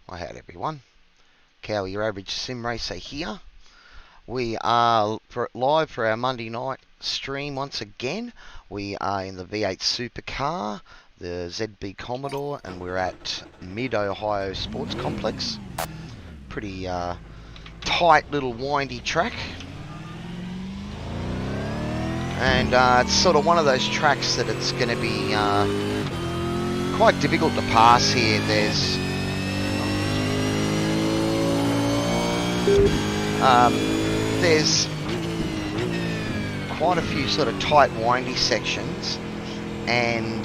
Hi everyone. Cowy, your average sim racer here. We are live for our Monday night stream once again. We are in the V8 Supercar, the ZB Commodore, and we're at Mid-Ohio Sports Complex. Pretty tight little windy track. And it's sort of one of those tracks that it's going to be quite difficult to pass here. There's quite a few sort of tight windy sections, and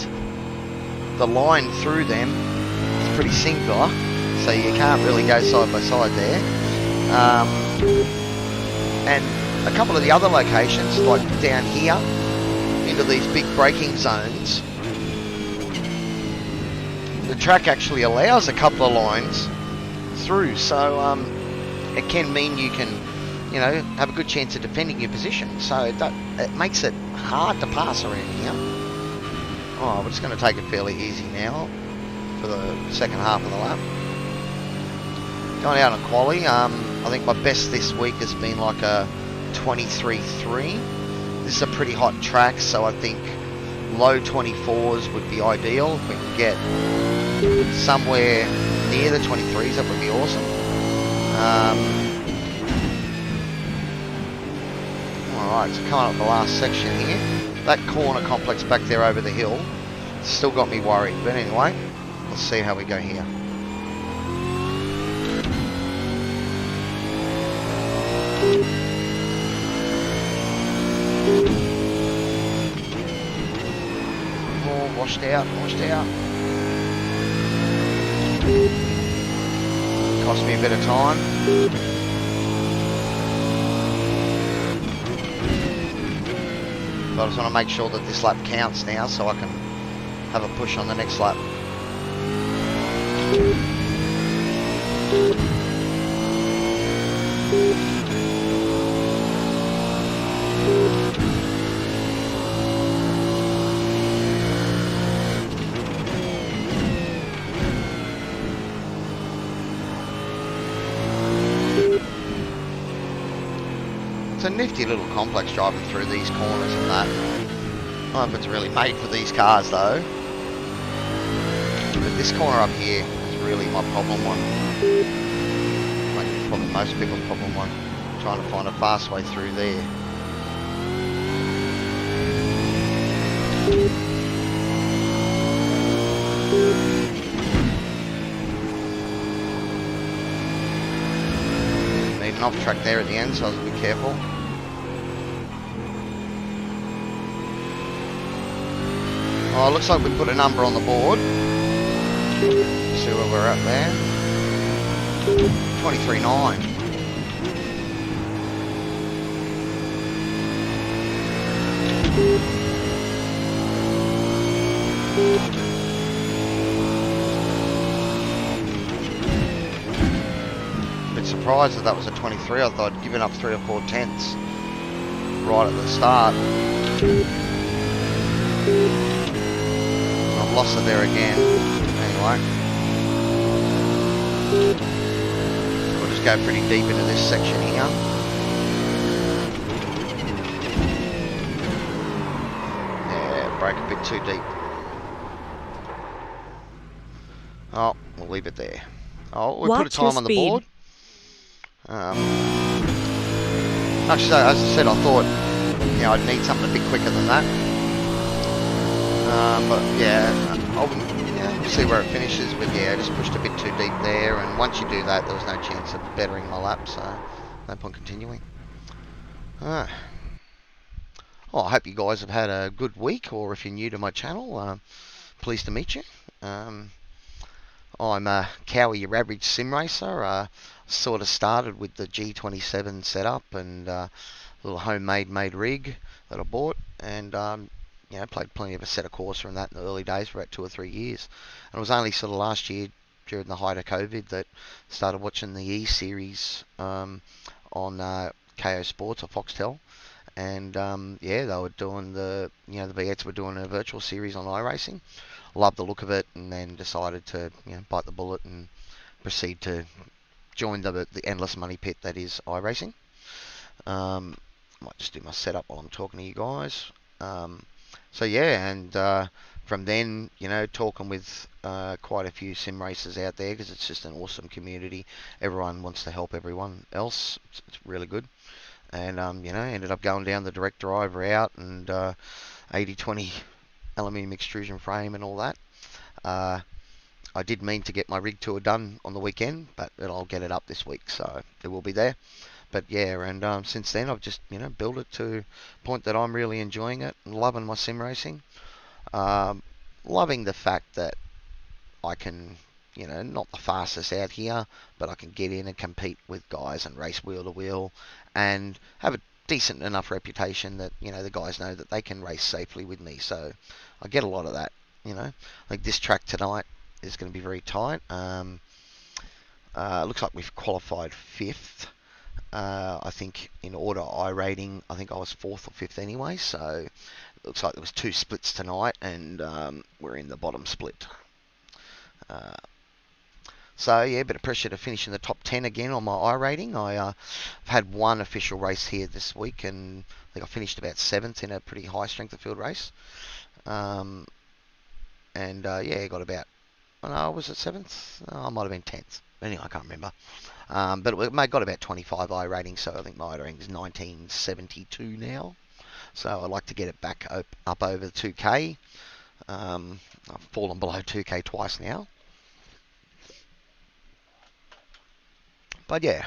the line through them is pretty singular, so you can't really go side by side there. And a couple of the other locations, like down here into these big braking zones, the track actually allows a couple of lines through, so it can mean you can, you know, have a good chance of defending your position. So it makes it hard to pass around here. Oh, we're just going to take it fairly easy now for the second half of the lap. Going out on quali, I think my best this week has been like a 23.3. This is a pretty hot track, so I think low 24s would be ideal. If we can get somewhere near the 23s, that would be awesome. Alright, so coming up the last section here. That corner complex back there over the hill still got me worried, but anyway, let's see how we go here. Oh, washed out. Cost me a bit of time. But I just want to make sure that this lap counts now so I can have a push on the next lap. It's a nifty little complex driving through these corners and that. I don't know if it's really made for these cars though. But this corner up here is really my problem one. Like probably most people's problem one. Trying to find a fast way through there. Need an off track there at the end, so I was a bit careful. Oh, looks like we put a number on the board. See where we're at there. 23.9. Bit surprised that was a 23. I thought I'd given up 3 or 4 tenths right at the start. I've lost it there again. Anyway, we'll just go pretty deep into this section here. Yeah, brake a bit too deep. Oh, we'll leave it there. Oh, we put a time on the board. Actually, as I said, I thought, you know, I'd need something a bit quicker than that. But yeah, we'll see where it finishes. But yeah, I just pushed a bit too deep there, and once you do that, there was no chance of bettering my lap, so no point continuing. Oh, I hope you guys have had a good week, or if you're new to my channel, pleased to meet you. I'm Cowy, your average sim racer. Sort of started with the G27 setup and a little homemade rig that I bought, and you know, played plenty of a set of Corsa and that in the early days for about 2 or 3 years. And it was only sort of last year during the height of COVID that started watching the E series on KO Sports or Foxtel, and yeah, they were doing the V8s were doing a virtual series on iRacing. Loved the look of it, and then decided to, you know, bite the bullet and proceed to join the endless money pit that is iRacing. Might just do my setup while I'm talking to you guys. So yeah, and from then, you know, talking with quite a few sim racers out there, because it's just an awesome community. Everyone wants to help everyone else. It's really good. And you know, ended up going down the direct drive route and 80/20 aluminium extrusion frame and all that. I did mean to get my rig tour done on the weekend, but I'll get it up this week, so it will be there. But yeah, and since then I've just, you know, built it to a point that I'm really enjoying it and loving my sim racing. Loving the fact that I can, you know, not the fastest out here, but I can get in and compete with guys and race wheel to wheel and have a decent enough reputation that, you know, the guys know that they can race safely with me. So I get a lot of that, you know. Like this track tonight is going to be very tight. Looks like we've qualified 5th. I think in order iRating, I think I was 4th or 5th anyway. So it looks like there was 2 splits tonight, and we're in the bottom split. So yeah, a bit of pressure to finish in the top 10 again on my iRating. I've had one official race here this week, and I think I finished about 7th in a pretty high strength of field race. Yeah, got about, was it 7th? I might have been 10th. Anyway, I can't remember. But I got about 25 iRating, so I think my iRating is 1972 now. So I'd like to get it back up over 2K. I've fallen below 2K twice now. But yeah,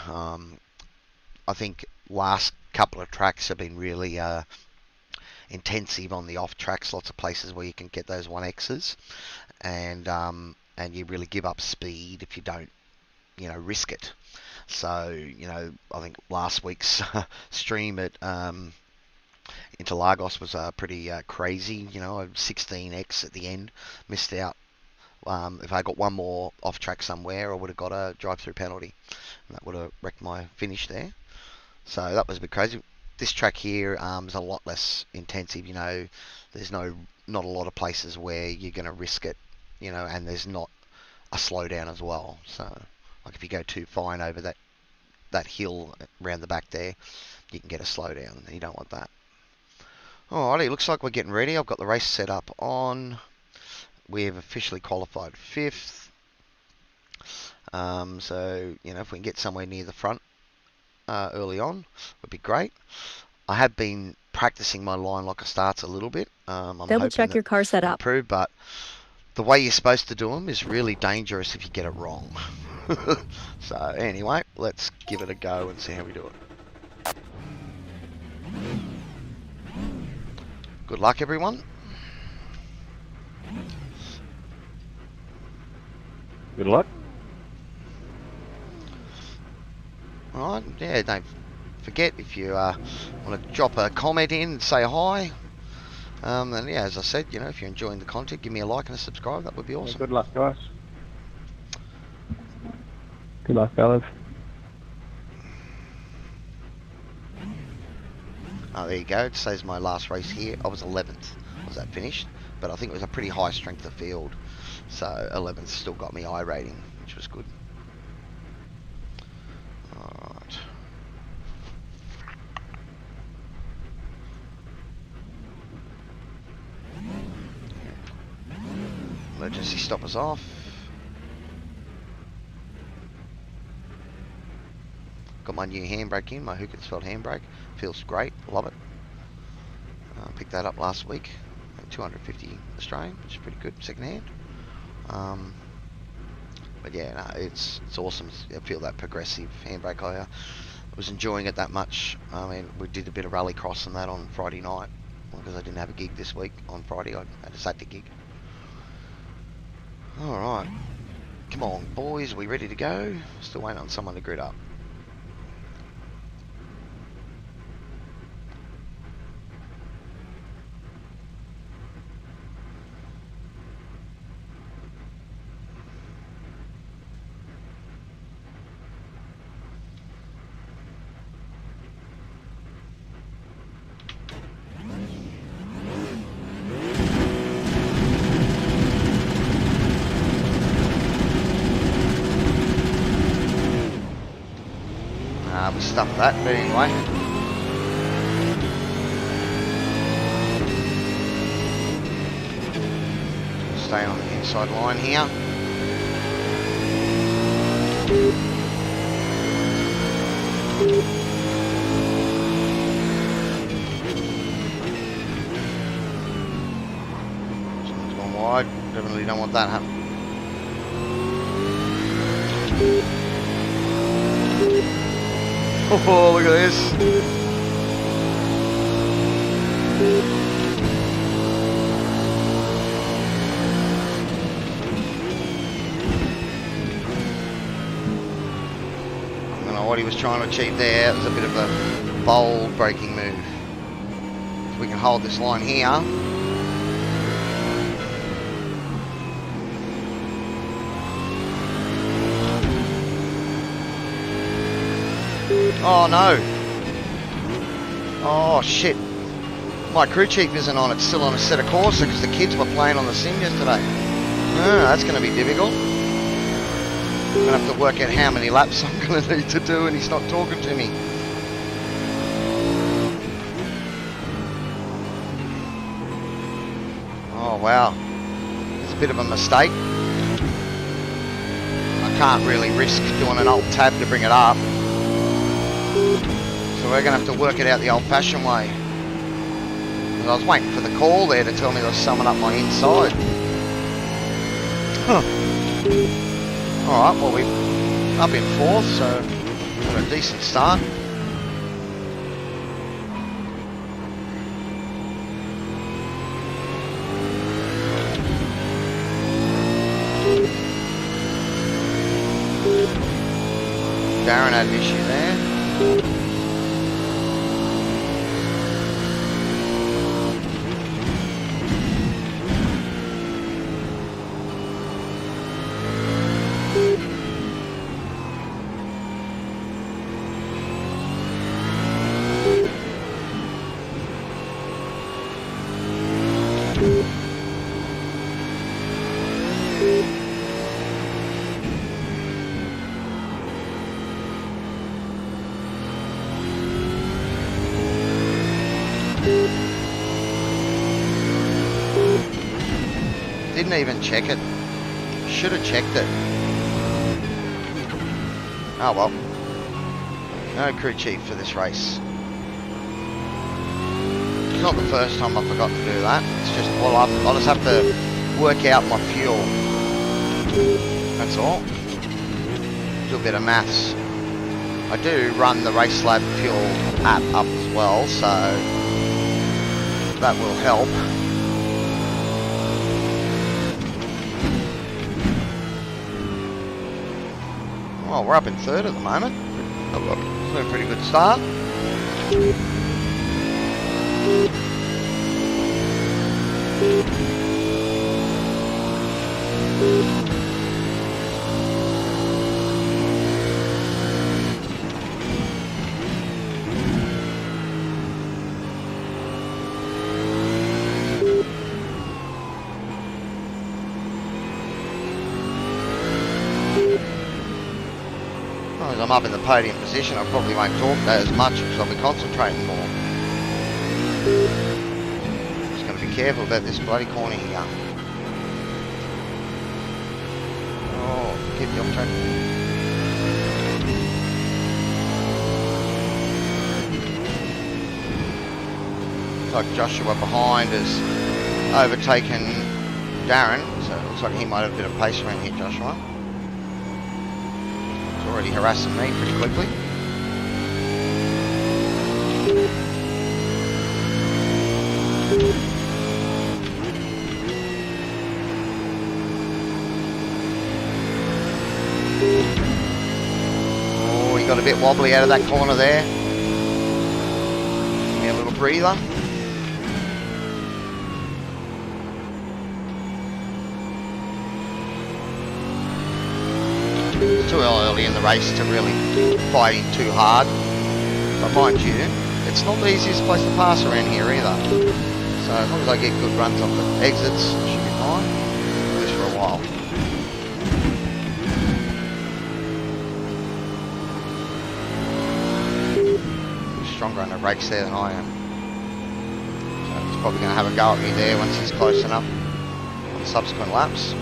I think last couple of tracks have been really intensive on the off tracks. Lots of places where you can get those 1Xs, and you really give up speed if you don't, you know, risk it. So, you know, I think last week's stream at Interlagos was pretty crazy. You know, 16X at the end, missed out. If I got one more off track somewhere, I would have got a drive-through penalty, and that would have wrecked my finish there. So that was a bit crazy. This track here is a lot less intensive. You know, there's not a lot of places where you're going to risk it. You know, and there's not a slowdown as well. So, like if you go too fine over that hill around the back there, you can get a slowdown. You don't want that. Alrighty, looks like we're getting ready. I've got the race set up on. We have officially qualified 5th. So, you know, if we can get somewhere near the front early on, would be great. I have been practicing my line locker starts a little bit. I'm Double check your car setup. Improve, but the way you're supposed to do them is really dangerous if you get it wrong. So anyway, let's give it a go and see how we do it. Good luck, everyone. Good luck. Alright, yeah, don't forget if you want to drop a comment in and say hi. And yeah, as I said, you know, if you're enjoying the content, give me a like and a subscribe. That would be awesome. Good luck, guys. Good luck, fellas. Oh, there you go. It says my last race here. I was 11th. Was that finished? But I think it was a pretty high strength of field. So 11th still got me iRating, which was good. Alright. Emergency stop us off. Got my new handbrake in, my Hookensfeld handbrake. Feels great, love it. Picked that up last week, 250 Australian, which is pretty good, second hand. But yeah, no, it's awesome. I feel that progressive handbrake. I was enjoying it that much. I mean, we did a bit of rallycross and that on Friday night because I didn't have a gig this week. On Friday, I had a Saturday gig. All right, come on, boys, are we ready to go? Still waiting on someone to grid up. be stuff for that, but anyway. Stay on the inside line here. Someone's gone wide. Definitely don't want that happening. Oh, look at this. I don't know what he was trying to achieve there. It was a bit of a bold braking move. So we can hold this line here. Oh no. Oh shit. My crew chief isn't on, it's still on a set of course because the kids were playing on the sim yesterday. That's going to be difficult. I'm going to have to work out how many laps I'm going to need to do and he's not talking to me. Oh wow. It's a bit of a mistake. I can't really risk doing an alt tab to bring it up. So we're going to have to work it out the old-fashioned way. And I was waiting for the call there to tell me there was someone up my inside. Huh. Alright, well we're up in 4th, so got a decent start. Darren had an issue there. Didn't even check it. Should have checked it. Oh well. No crew chief for this race. It's not the first time I've forgotten to do that. It's just, well, I'll just have to work out my fuel. That's all. Do a bit of maths. I do run the Race Lab fuel app up as well, so that will help. Oh, we're up in 3rd at the moment. It's been a pretty good start. As I'm up in the podium position, I probably won't talk as much because I'll be concentrating more. Just got to be careful about this bloody corner here. Oh, keep you off track. Looks like Joshua behind has overtaken Darren, so it looks like he might have a bit of pace around here, Joshua. Already harassing me pretty quickly. Oh, he got a bit wobbly out of that corner there. Give me a little breather. Too early in the race to really fight in too hard, but mind you, it's not the easiest place to pass around here either, so as long as I get good runs off the exits, I should be fine. Do this for a while. stronger on the brakes there than I am. So he's probably going to have a go at me there once he's close enough on subsequent laps.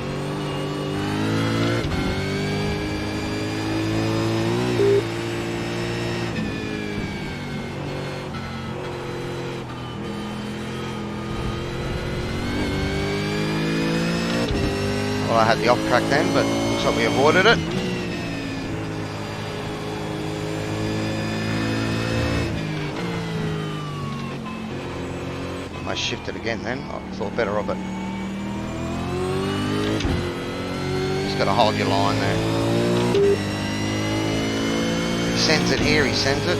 Well, I had the off track then, but looks like we avoided it. I shifted again then. I thought better of it. Just got to hold your line there. He sends it here, he sends it.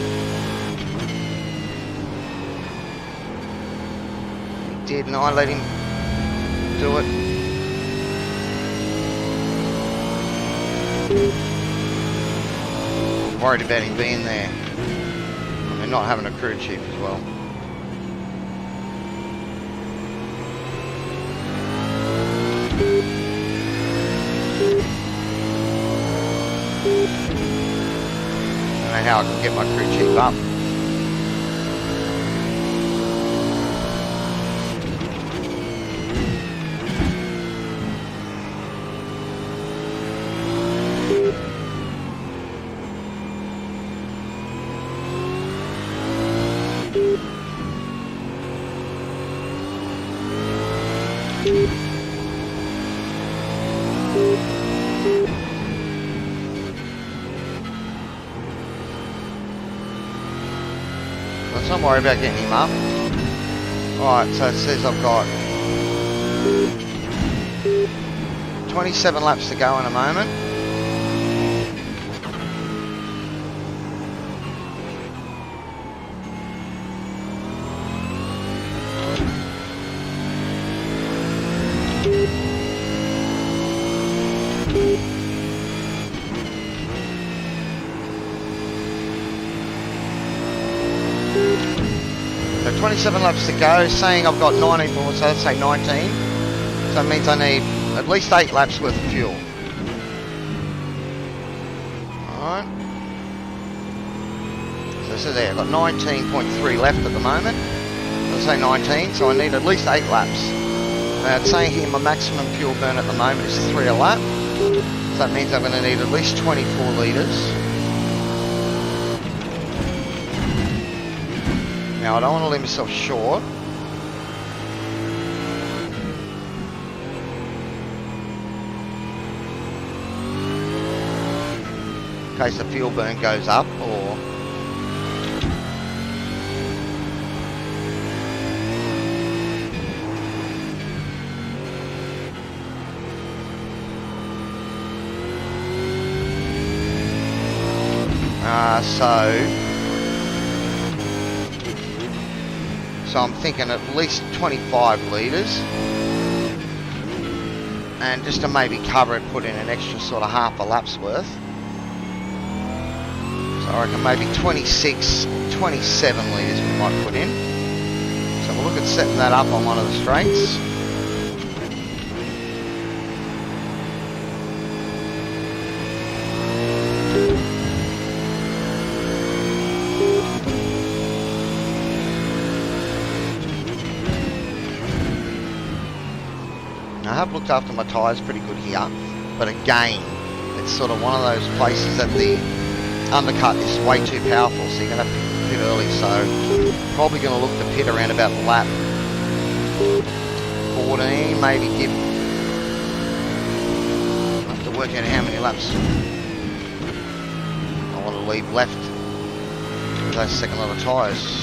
He did, and I let him do it. Worried about him being there. I mean, not having a crew chief as well. I don't know how I can get my crew chief up. Let's not worry about getting him up. Alright, so it says I've got 27 laps to go in a moment. So 27 laps to go, saying I've got 19 more, so let's say 19. So it means I need at least 8 laps worth of fuel. Alright. So this is there, I've got 19.3 left at the moment. Let's say 19, so I need at least 8 laps. Now it's saying here my maximum fuel burn at the moment is 3 a lap. So that means I'm going to need at least 24 litres. Now I don't want to leave myself short. In case the fuel burn goes up or... So I'm thinking at least 25 litres, and just to maybe cover it, put in an extra sort of half a lap's worth. So I reckon maybe 26, 27 litres we might put in. So we'll look at setting that up on one of the straights. I have looked after my tyres pretty good here, but again, it's sort of one of those places that the undercut is way too powerful, so you're going to have to pit early. So probably going to look to pit around about lap 14, maybe give... I have to work out how many laps I want to leave left for those second lot of tyres.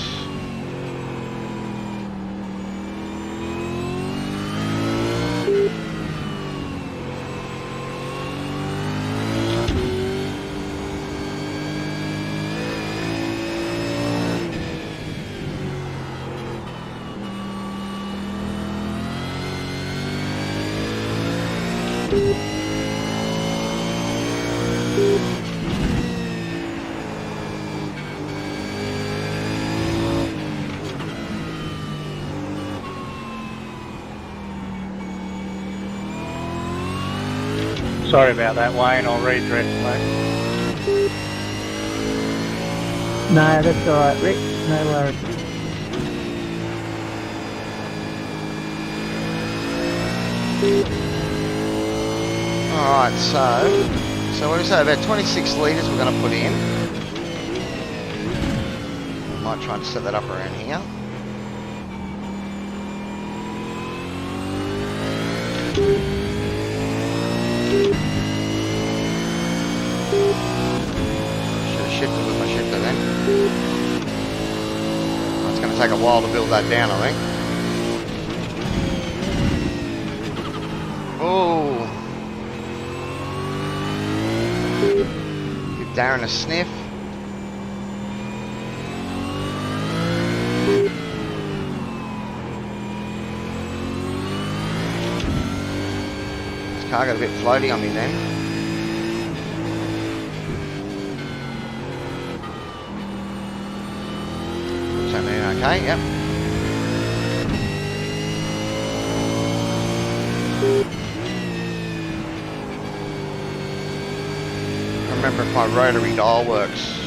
Sorry about that, Wayne. I'll redress, mate. No, that's alright, Rick. No worries. Alright, so what do we say? About 26 litres we're going to put in. Might try and set that up around here. Should have shifted with my shifter then. It's going to take a while to build that down, I think. Oh. Give Darren a sniff. This car got a bit floaty on me then. Okay, yep. Remember if my rotary dial works.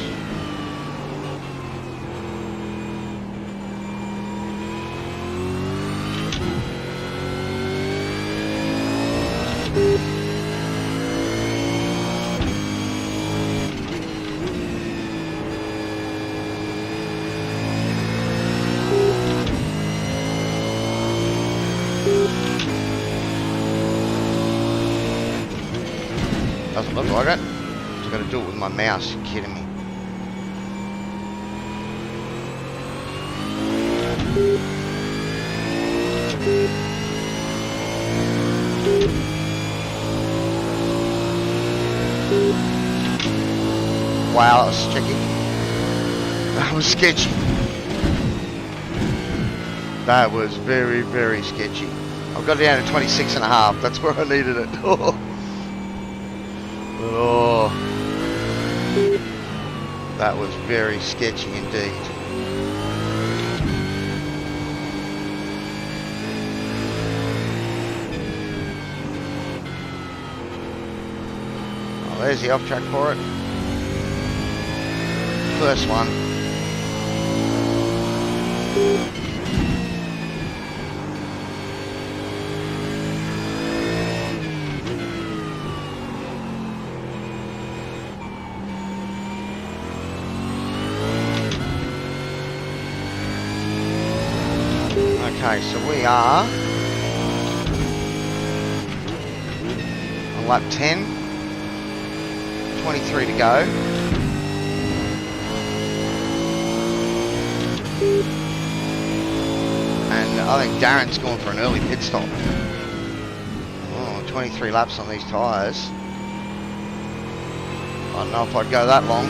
Doesn't look like it. I've got to do it with my mouse. You're kidding me. Wow, that was tricky. That was sketchy. That was very, very sketchy. I've got it down to 26.5. That's where I needed it. Oh, that was very sketchy indeed. Oh, there's the off track for it. First one. Okay, so we are on lap 10, 23 to go. And I think Darren's going for an early pit stop. Oh, 23 laps on these tyres. I don't know if I'd go that long.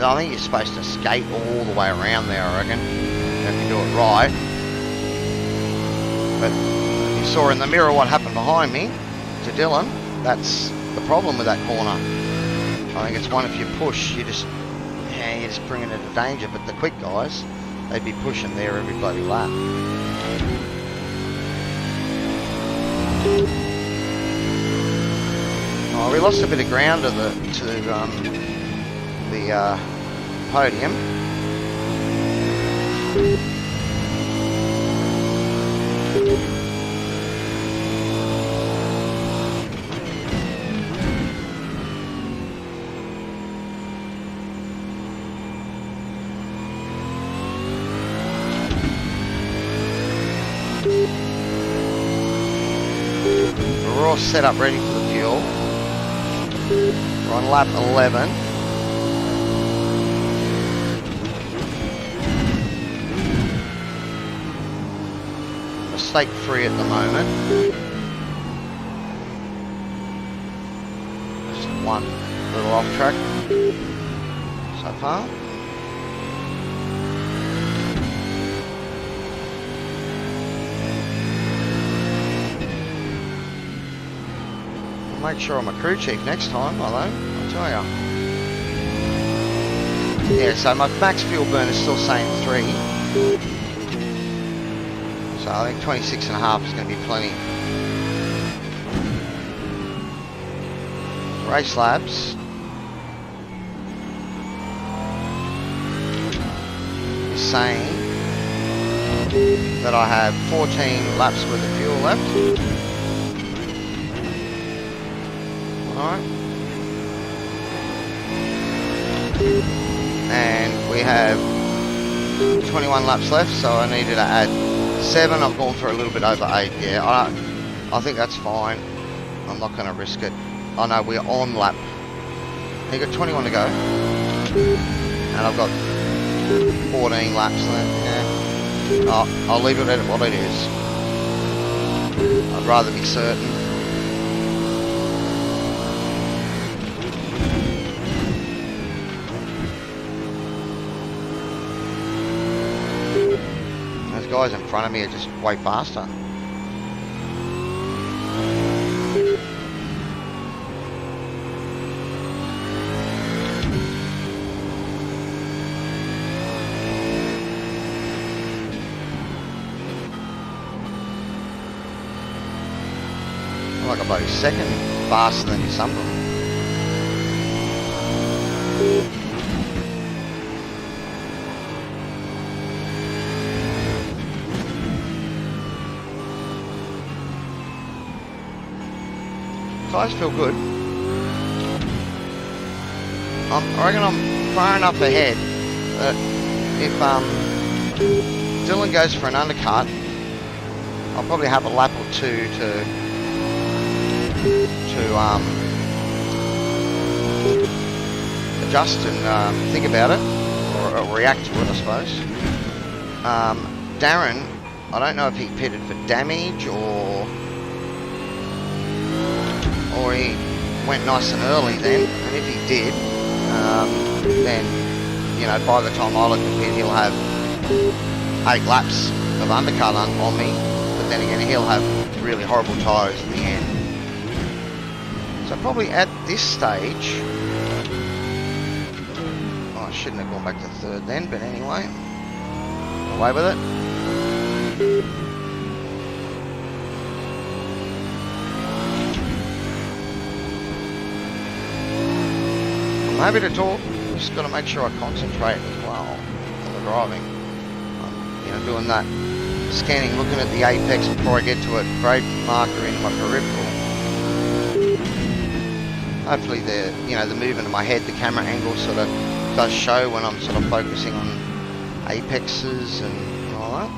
I think you're supposed to skate all the way around there, I reckon, if you do it right. But you saw in the mirror what happened behind me to Dylan. That's the problem with that corner. I think it's one, if you push, you're just bringing it into danger. But the quick guys, they'd be pushing there every bloody lap. Oh, we lost a bit of ground to the podium. We're all set up ready for the fuel. We're on lap 11. Mistake free at the moment. one little off track so far. I'll make sure I'm a crew chief next time, although, I'll tell ya. Yeah, so my max fuel burn is still saying 3. So I think 26.5 is going to be plenty. Race laps. Is saying that I have 14 laps worth of fuel left. Alright. And we have 21 laps left, so I needed to add 7. I've gone for a little bit over 8. Yeah, I think that's fine. I'm not going to risk it. I know we're on lap. You've got 21 to go. And I've got 14 laps left. Yeah. I'll leave it at what it is. I'd rather be certain. Those guys in front of me are just way faster. Like a bloody second faster than some of them. Tyres feel good. I reckon I'm far enough ahead that if Dylan goes for an undercut, I'll probably have a lap or two to adjust and think about it, or react to it, I suppose. Darren, I don't know if he pitted for damage or he went nice and early then, and if he did, then, you know, by the time I look at pit, he'll have 8 laps of undercut on me, but then again, he'll have really horrible tyres in the end. So probably at this stage, oh, I shouldn't have gone back to 3rd then, but anyway, away with it. I'm happy to talk, just got to make sure I concentrate as well on the driving. You know, doing that scanning, looking at the apex before I get to a brake marker in my peripheral. Hopefully the movement of my head, the camera angle sort of does show when I'm sort of focusing on apexes and all that.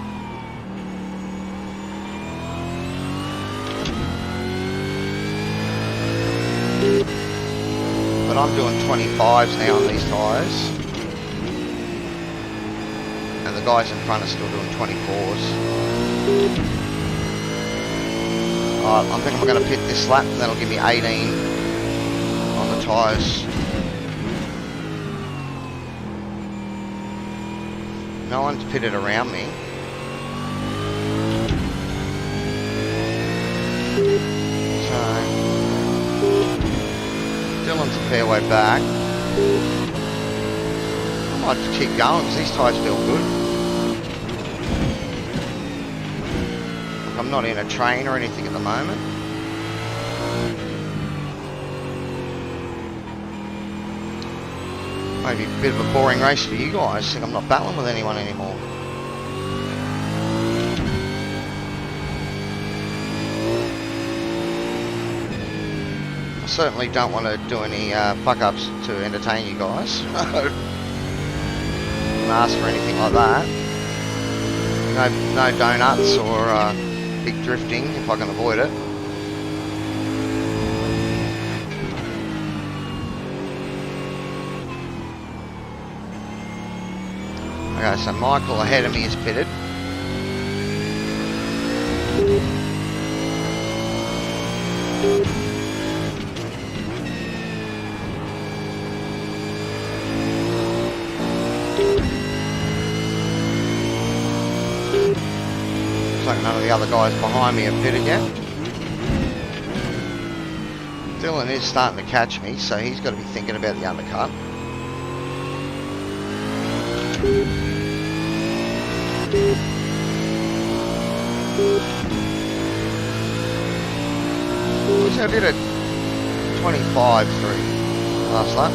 But I'm doing 25s now on these tyres, and the guys in front are still doing 24s. I think I'm going to pit this lap, and that'll give me 18 on the tyres. No one's pitted around me. So Dylan's a fair way back. I might just keep going because these tyres feel good. Like I'm not in a train or anything at the moment. Maybe a bit of a boring race for you guys. I think I'm not battling with anyone anymore. I certainly don't want to do any fuck-ups to entertain you guys. I don't ask for anything like that. No donuts or big drifting if I can avoid it. Okay, so Michael ahead of me is pitted. the other guys behind me have pitted yet. Dylan is starting to catch me, so he's got to be thinking about the undercut. So I did it 25-3 last lap.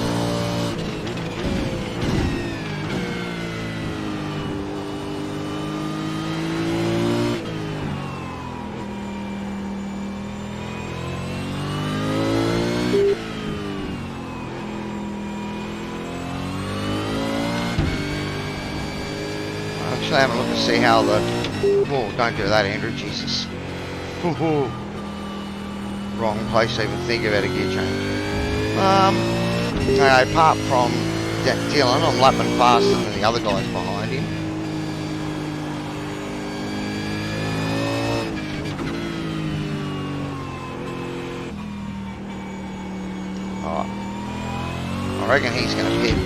Actually, having a look to see how the... Oh, don't do that, Andrew. Jesus. Wrong place to even think about a gear change. Apart from Dylan, I'm lapping faster than the other guys behind him. Alright. I reckon he's going to pit.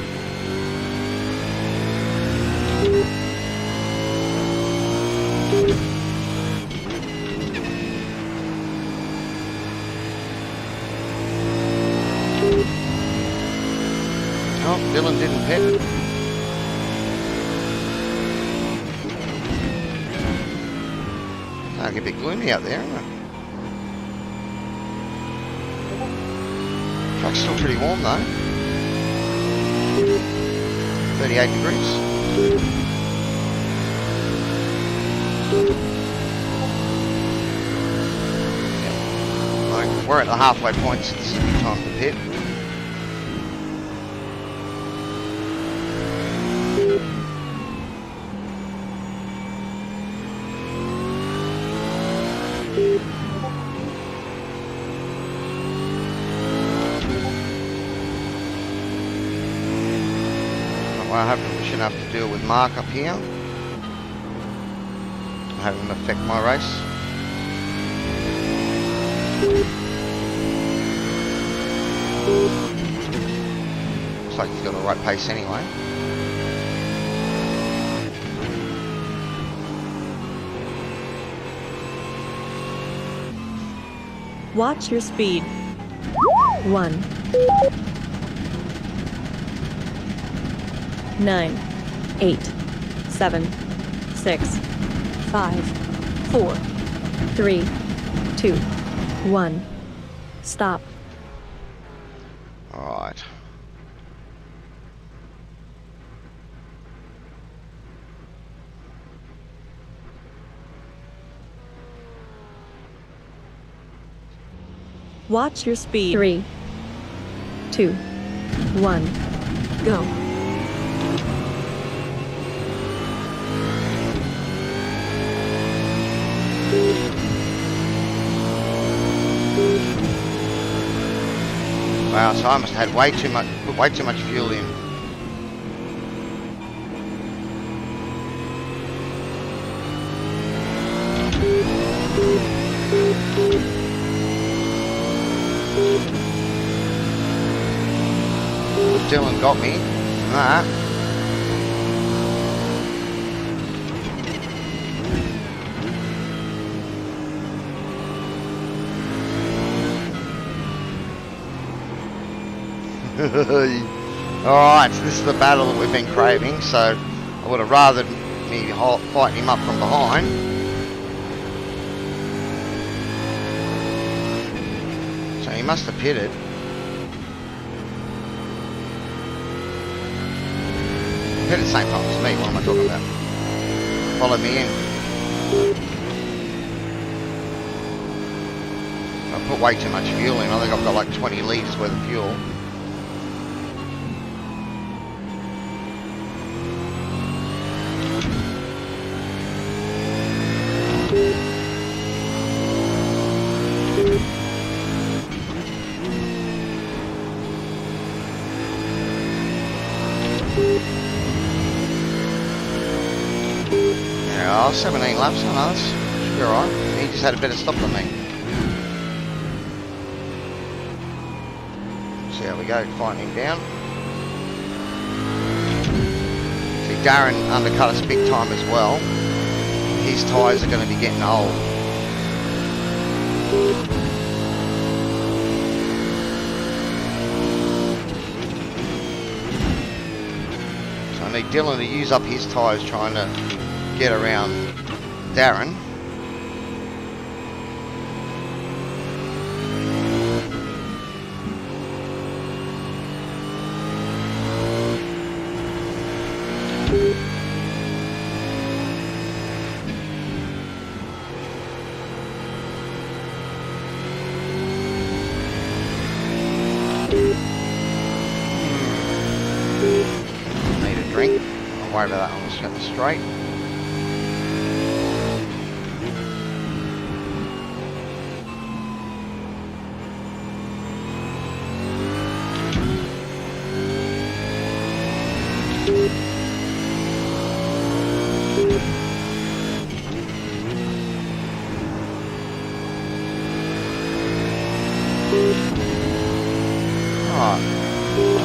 Oh, Dylan didn't pit. It's a bit gloomy out there, isn't it? Truck's still pretty warm though. 38 degrees. Yeah. We're at the halfway point, so it's time to pit. I shouldn't have to deal with Mark up here. I have him affect my race. Looks like he's got the right pace anyway. Watch your speed. 1. 9, 8, 7, 6, 5, 4, 3, 2, 1. Stop. All right. Watch your speed. 3, 2, 1. Go. Wow, so I must have had put way too much fuel in. Dylan got me. Nah. Alright, so this is the battle that we've been craving, so I would have rather me fighting him up from behind. So he must have pitted. Hit at the same time as me, what am I talking about? Follow me in. I put way too much fuel in, I think I've got like 20 litres worth of fuel. Yeah, 17 laps, I know, should be alright. He just had a better stop than me. See how we go, fighting him down. See, Darren undercut us big time as well. his tyres are going to be getting old. So I need Dylan to use up his tyres trying to get around Darren. Need a drink. Don't worry about that, I'm just going straight.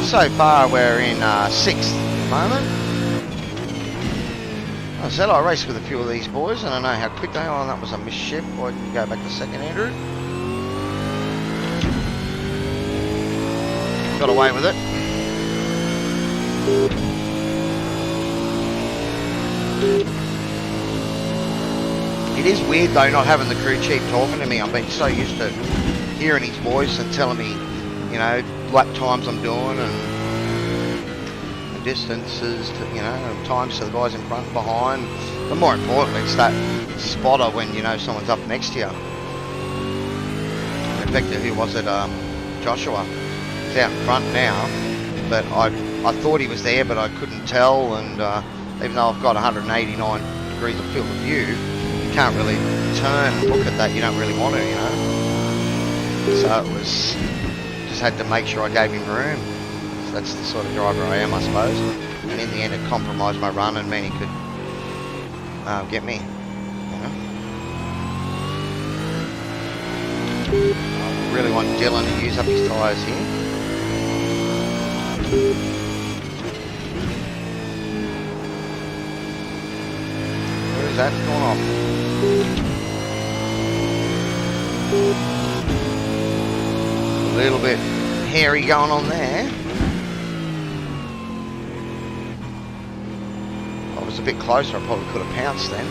So far we're in 6th at the moment. As I said, I raced with a few of these boys and I know how quick they are, and that was a missed shift. I can go back to second, Andrew. Got away with it. It is weird though not having the crew chief talking to me. I've been so used to hearing his voice and telling me, you know, lap times I'm doing and the distances, to, you know, and times to the guys in front and behind. But more importantly, it's that spotter when you know someone's up next to you. In fact, who was it? Joshua. He's out in front now, but I thought he was there, but I couldn't tell. And even though I've got 189 degrees of field of view, you can't really turn and look at that. You don't really want to, you know. So it was. Just had to make sure I gave him room. So that's the sort of driver I am, I suppose. And in the end, it compromised my run and meant he could get me. You know? I really want Dylan to use up his tyres here. Where is that going off? A little bit hairy going on there. If I was a bit closer, I probably could have pounced then.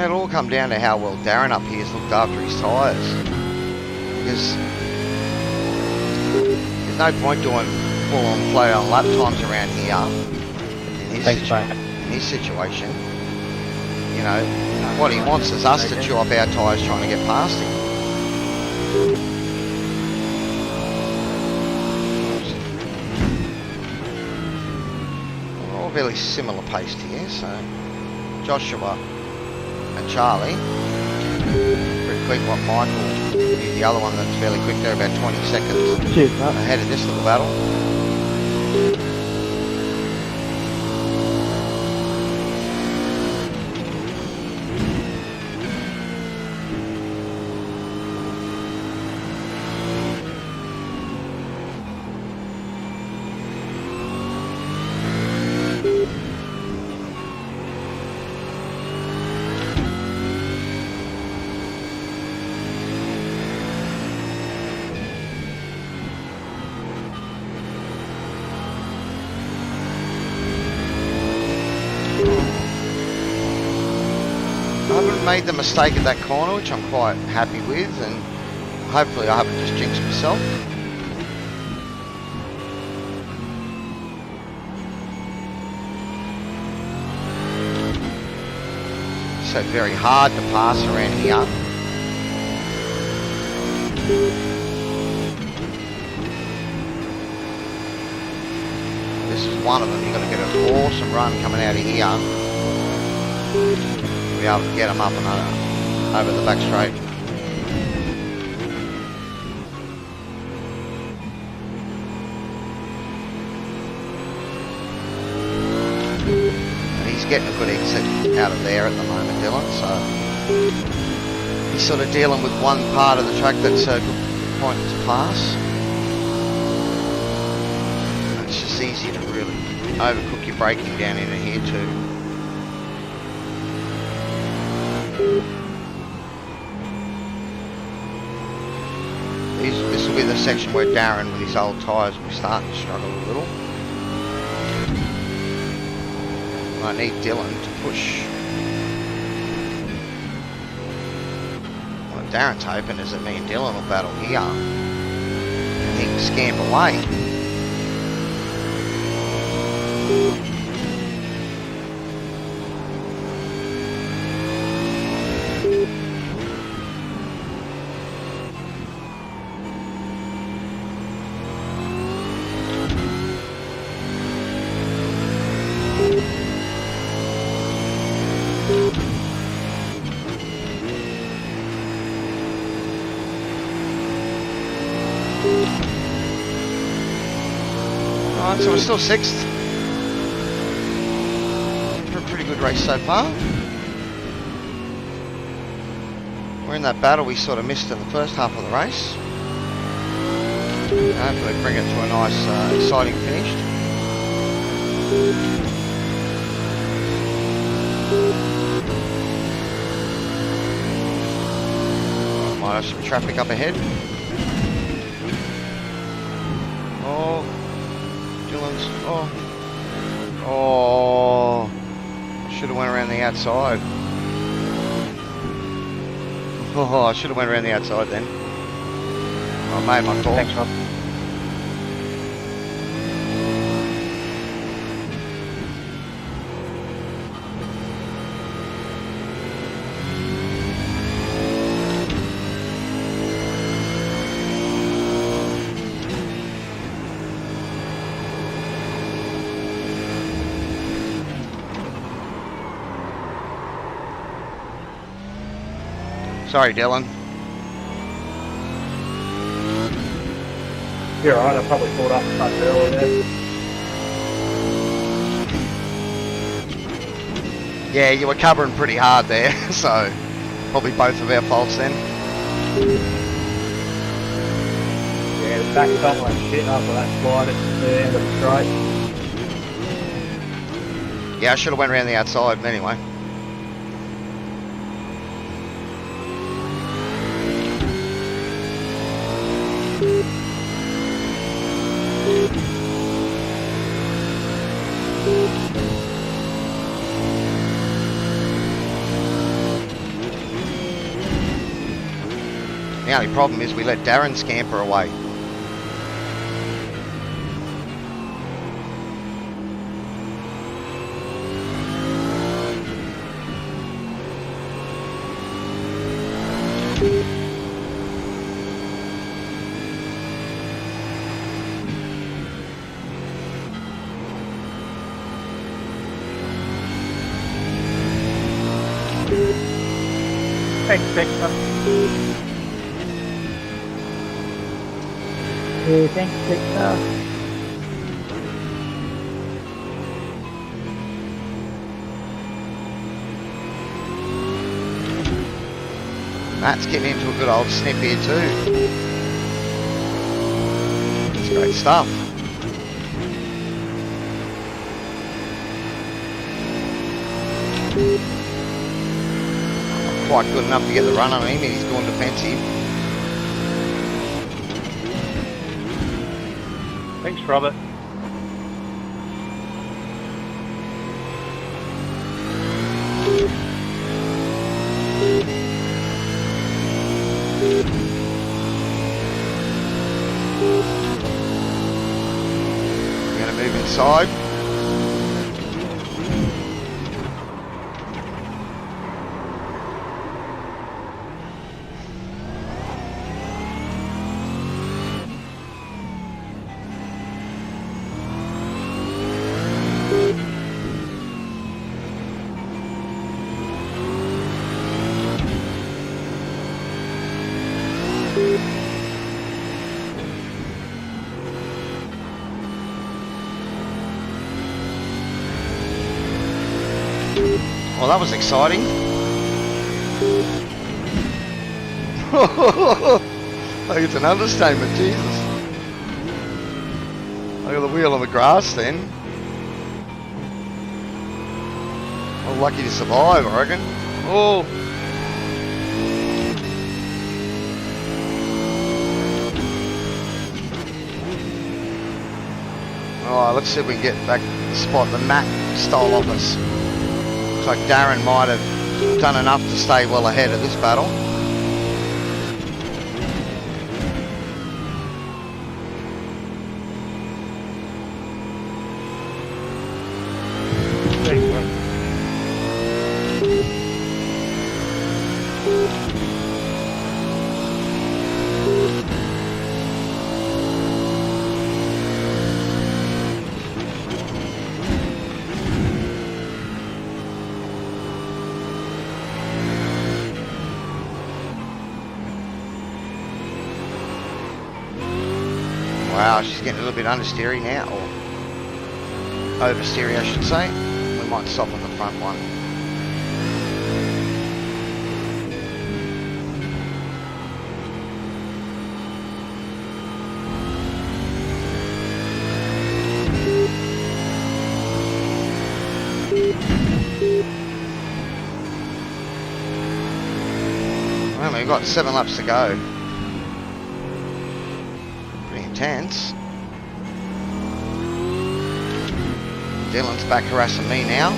It'll all come down to how well Darren up here has looked after his tyres. Because there's no point doing full-on play on lap times around here in his situation. You know, what he wants is us to chew up our tyres trying to get past him. We're all fairly similar paced here, so Joshua and Charlie, pretty quick. What Michael, the other one that's fairly quick there, about 20 seconds ahead of this little battle. I haven't made the mistake at that corner, which I'm quite happy with, and hopefully I haven't just jinxed myself. it very hard to pass around here. This is one of them. You've got to get an awesome run coming out of here to be able to get them up and over the back straight. He's getting a good exit out of there at the moment, Dylan, so he's sort of dealing with one part of the track that's a good point to pass. It's just easy to really overcook your braking down into here too. This will be the section where Darren with his old tyres will be starting to struggle a little. I need Dylan to push. What Darren's hoping is that me and Dylan will battle here and he can scamp away. Alright, so we're still 6th. For a pretty good race so far. We're in that battle we sort of missed in the first half of the race. Hopefully bring it to a nice, exciting finish. Might have some traffic up ahead. Oh, Dylan's. Oh, I should have went around the outside. Oh, I should have went around the outside then. I made my call. Thanks, Rob. Sorry, Dylan. You're alright, I probably pulled up a touch earlier there. Yeah, you were covering pretty hard there, so probably both of our faults then. Yeah, the back felt like shit after that slide at the end of the straight. Yeah, I should have went around the outside, but anyway. The only problem is we let Darren scamper away. Thanks, Victor. Yeah, thanks, Victor. Matt's getting into a good old snip here too. It's great stuff. Not quite good enough to get the run on him, and he's going defensive. Thanks, Robert. We're going to move inside. Well, that was exciting. I think it's an understatement, Jesus. Look at the wheel on the grass then. Well, lucky to survive, I reckon. Oh. Alright, let's see if we can get back to the spot the Matt stole off us. Looks like Darren might have done enough to stay well ahead of this battle. Wow, she's getting a little bit understeery now, or oversteery I should say. We might stop on the front one. Well, we've got 7 laps to go. Intense. Dylan's back harassing me now.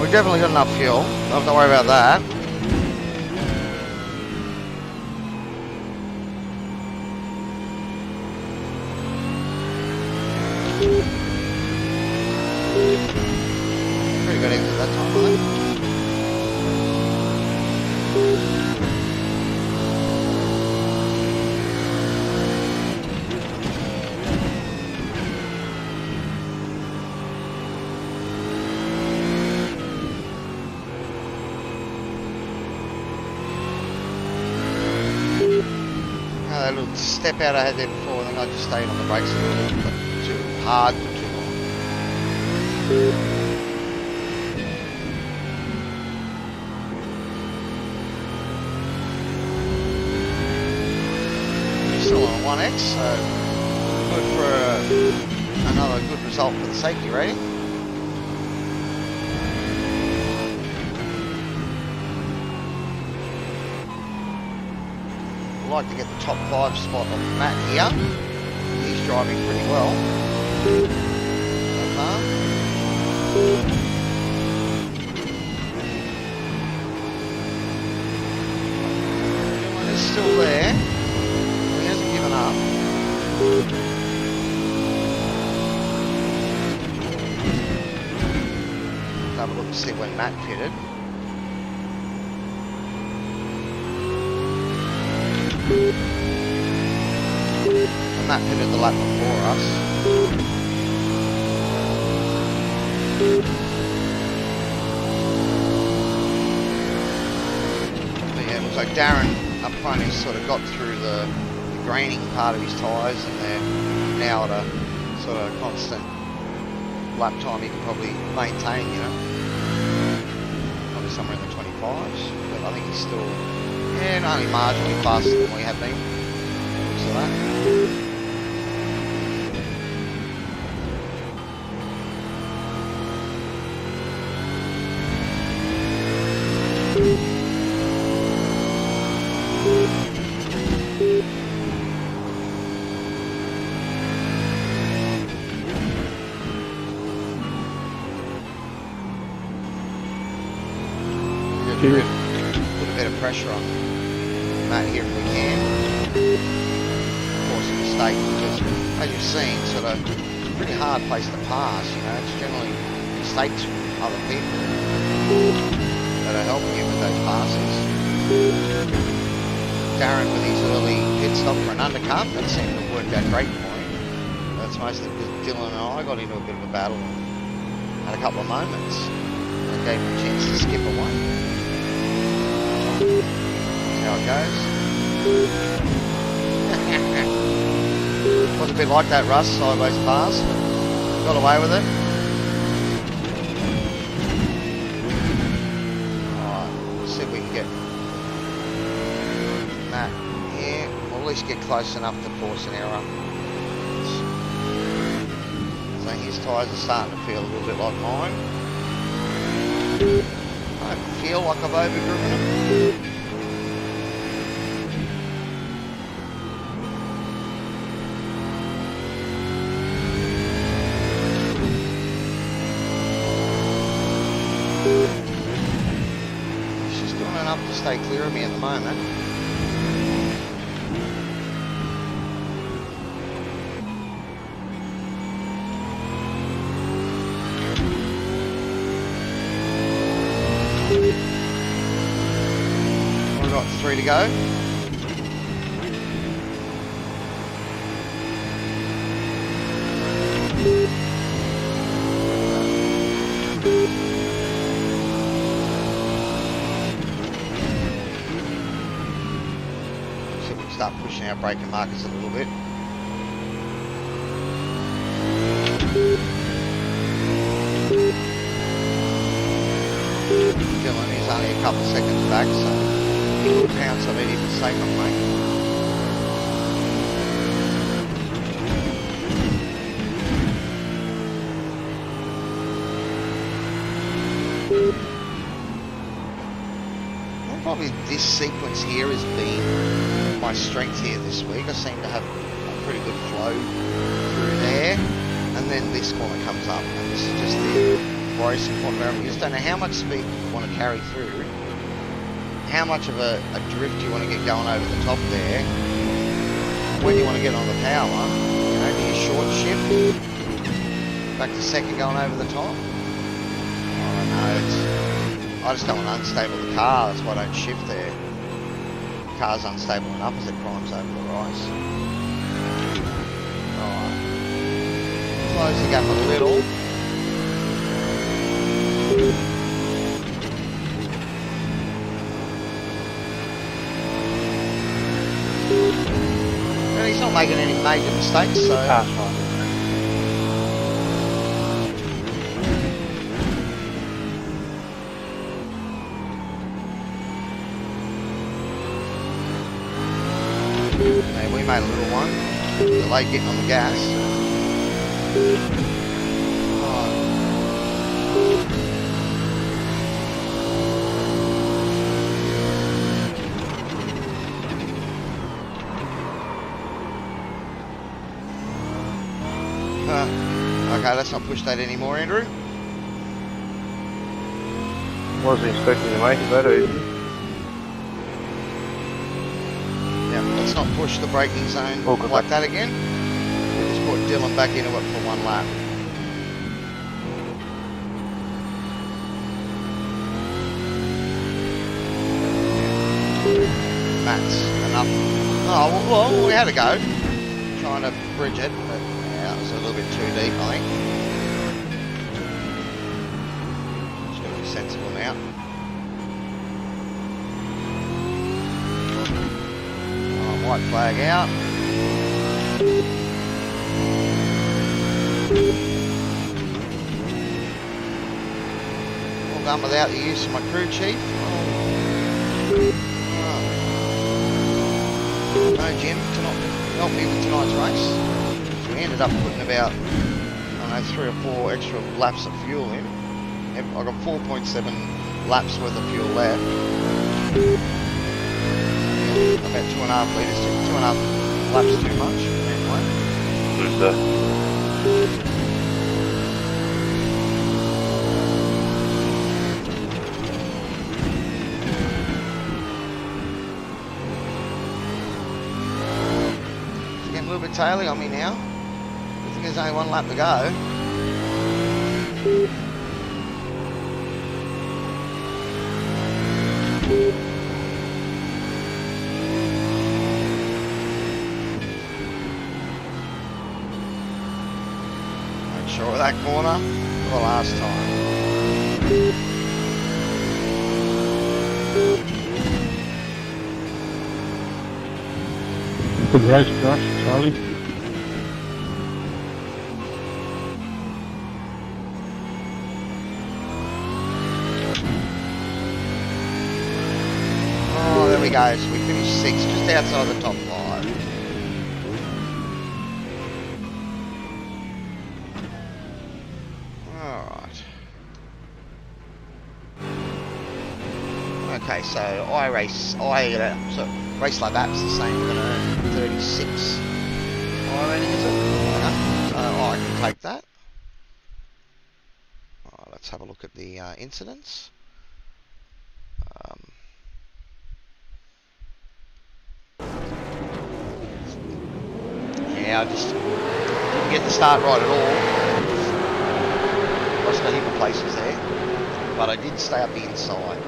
We've definitely got enough fuel. Don't have to worry about that. Pretty good exit that time, I think. That little step out I had there before, I think I just stayed on the brakes a little bit too hard for too long. Still on 1X, so good for another good result for the safety rating. I'd like to get the top 5 spot of Matt here. He's driving pretty well so far. Dylan is still there. He hasn't given up. Let's have a look to see when Matt pitted. And Matt pitted the lap before us. But yeah, it looks like Darren up front has sort of got through the graining part of his tyres, and they're now at a sort of constant lap time he can probably maintain, you know. Probably somewhere in the 25s, but I think he's still, yeah, only marginally faster than we have been. Looks like that. Put a bit of pressure on Matt here if we can. Of course, a mistake because, as you've seen, sort of pretty hard place to pass. You know, it's generally mistakes from other people that are helping you with those passes. Darren with his early pit stop for an undercut, that seemed to have worked out great for him. That's mostly because Dylan and I got into a bit of a battle and had a couple of moments that gave him a chance to skip away. That's how it goes. Was a bit like that, Russ, sideways pass. Got away with it. Alright, let's see if we can get Matt here. We'll at least get close enough to force an error. So his tyres are starting to feel a little bit like mine. I don't feel like I've overdriven them. She's doing enough to stay clear of me at the moment. We've got 3 to go. See if we can start pushing our braking markers a little bit. Dylan is only a couple of seconds back, so he will pounce on any mistake on me. Well, probably this sequence here has been my strength here this week. I seem to have a pretty good flow through there, and then this corner comes up, and this is just the racing corner where you just don't know how much speed you want to carry through, how much of a drift you want to get going over the top there, when you want to get on the power, you know, do you short shift, back to second going over the top? I don't know, I just don't want to unstable the car, that's why I don't shift there. The car's unstable enough as it climbs over the rise. Alright, close the gap a little. And he's not making any major mistakes, so... That's fine. Yeah, we made a little one. Delayed getting on the gas. Okay, let's not push that anymore, Andrew. Wasn't expecting to make it that easy. Yeah, let's not push the braking zone Oh, good like luck. that again. We just put Dylan back into it for 1 lap. Matt's enough. Oh, well, we had a go. Trying to bridge it, but yeah, that was a little bit too deep, I think. Just gotta be sensible now. Oh, white flag out. All done without the use of my crew chief. No Jim to not help me with tonight's race. So we ended up putting about, I don't know, 3 or 4 extra laps of fuel in. I've got 4.7 laps worth of fuel left. About 2.5 litres, 2.5 laps too much. Anyway. A little bit tailing on me now. I think there's only 1 lap to go. Make sure of that corner for the last time. Good race, Josh, Charlie. Oh, there we go. So we finished 6th, just outside the top 5. Alright. Okay, so so race lab app's the same. We're going to earn 36 iRacing, is it? So I can take that. Alright, let's have a look at the incidents. Yeah, I just didn't get the start right at all. Lost a heap of places there, but I did stay up the inside,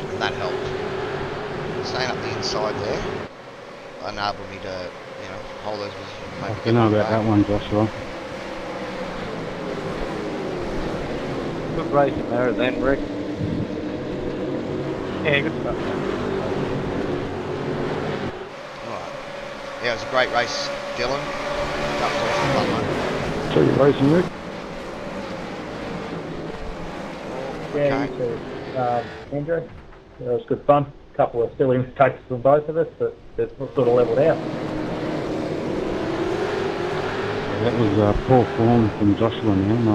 and that helped. Staying up the inside there enabled me to, hold those positions. I don't know about that one, Joshua. Good racing there then, Rick. Yeah, good stuff. Yeah, it was a great race, Dylan. That was awesome fun, mate. So you're racing, Rick? Yeah, you too. Andrew, it was good fun. A couple of silly mistakes from both of us, but it sort of levelled out. Yeah, that was poor form from Joshua, man.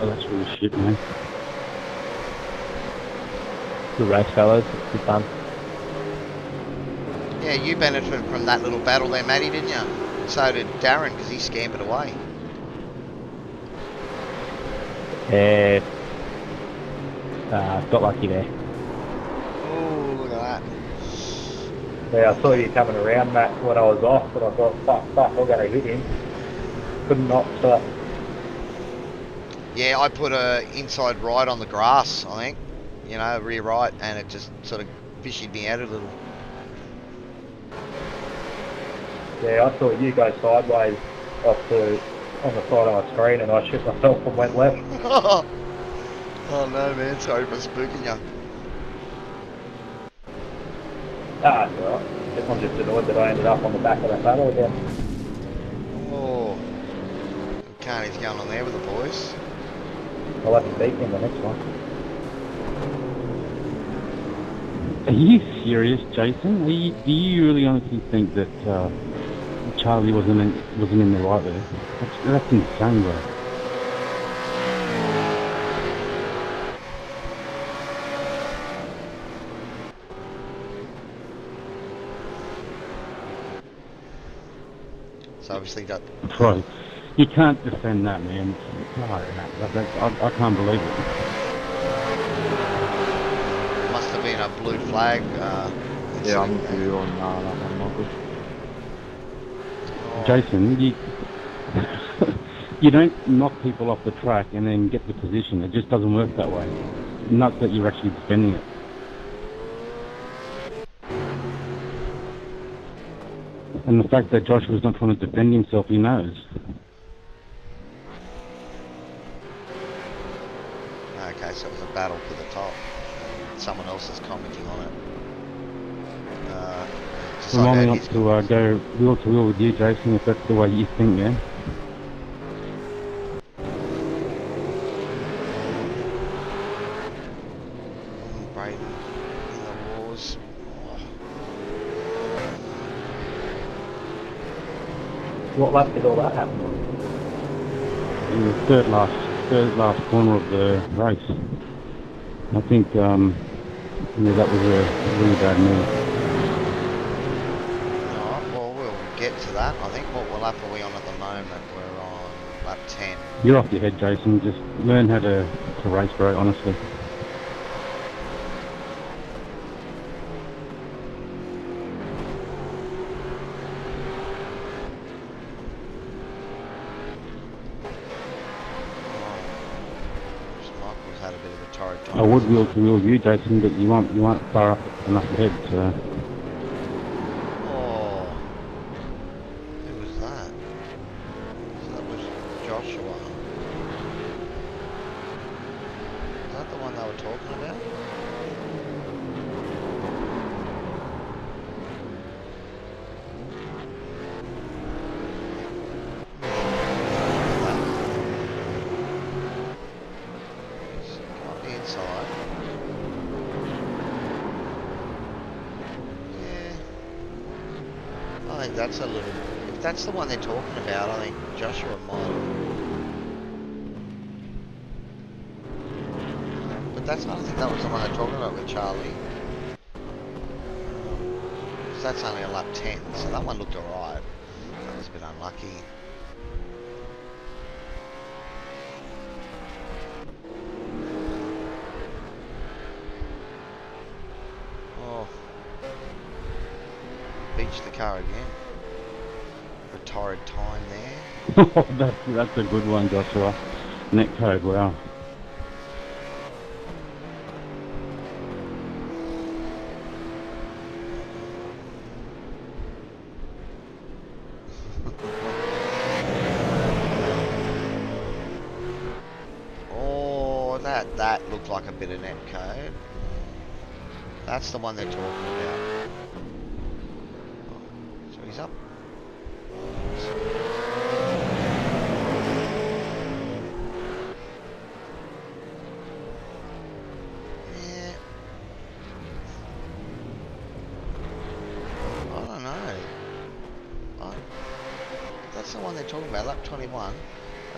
Oh, that's really shit, man. Good race, fellas. Good fun. Yeah, you benefited from that little battle there, Matty, didn't you? So did Darren, because he scampered away. Yeah. Got lucky there. Oh, look at that. Yeah, I saw you coming around, Matt, when I was off, but I thought, fuck, I'm going to hit him. Couldn't not stop. Yeah, I put a inside right on the grass, I think. Rear right, and it just sort of fished me out a little. Yeah, I saw you go sideways on the side of my screen, and I shit myself and went left. Oh no, man, sorry for spooking you. Ah, it's alright. I'm just annoyed that I ended up on the back of that battle again. Oh, Carney's going on there with the boys. I'll have to beat him the next one. Are you serious, Jason? Do you really honestly think that Charlie wasn't in the right there? That's insane, bro. So obviously that. Bro, you can't defend that, man. No, I can't believe it. Must have been a blue flag. Yeah, I'm with you on that one, Michael. Oh. Jason, you don't knock people off the track and then get the position. It just doesn't work that way. Not that you're actually defending it. And the fact that Joshua's not trying to defend himself, he knows. Okay, so it was a battle for the top. Someone else is commenting on it. Long enough to go wheel to wheel with you, Jason, if that's the way you think, man. Brayden in the wars. What lap did all that happen on? In the third last corner of the race. I think that was a really bad move. Get to that. I think what lap are we on at the moment? We're on lap 10. You're off your head, Jason. Just learn how to race, bro, honestly. Michael's had a bit of a torrid time. I would wheel to wheel you, Jason, but you aren't far up enough ahead, so... that's a little. If that's the one they're talking about, I think Joshua might. But that's. I don't think that was the one they're talking about with Charlie. 'Cause that's only a lap 10, so that one looked alright. That was a bit unlucky. Oh. Beach the car again. Retired time there. That's a good one, Joshua. Net code, wow. Oh, that looked like a bit of net code. That's the one they're talking about. So he's up. Yeah. I don't know. That's the one they're talking about, lap 21.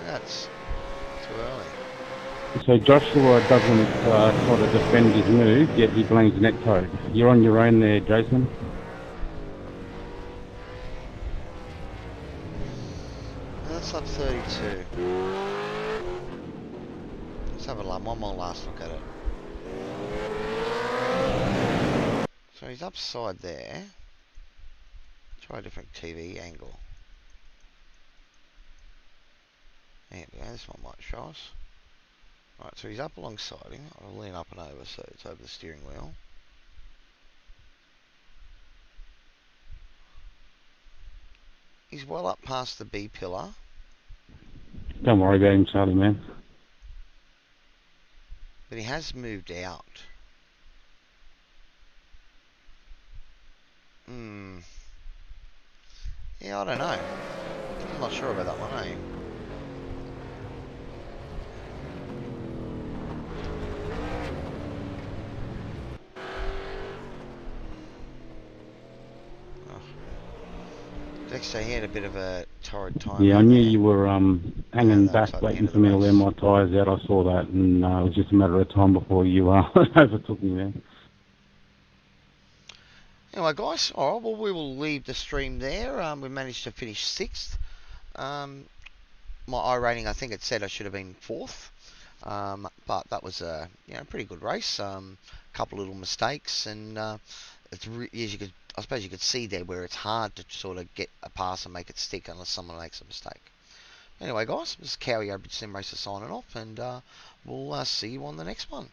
That's too early. So Joshua doesn't try to defend his move, yet he blames net code. You're on your own there, Jason. That's lap 32. Let's have one more last look at it. So he's upside there. Try a different TV angle. There we go, this one might show us. Right, so he's up alongside him. I'll lean up and over so it's over the steering wheel. He's well up past the B pillar. Don't worry about him, Charlie, man. But he has moved out. Yeah, I don't know. I'm not sure about that one, eh? Dexter, he had a bit of a torrid time. Yeah, I knew you were hanging that back, was like the waiting end of for me the to wear race. my tyres out. I saw that, and it was just a matter of time before you overtook me there. Anyway, guys, alright, well, we will leave the stream there. We managed to finish 6th. My I rating, I think it said I should have been 4th. But that was a pretty good race. Couple little mistakes, and it's as you could, I suppose you could see there where it's hard to sort of get a pass and make it stick unless someone makes a mistake. Anyway, guys, this is Cowy Sim Racer signing off, and we'll see you on the next one.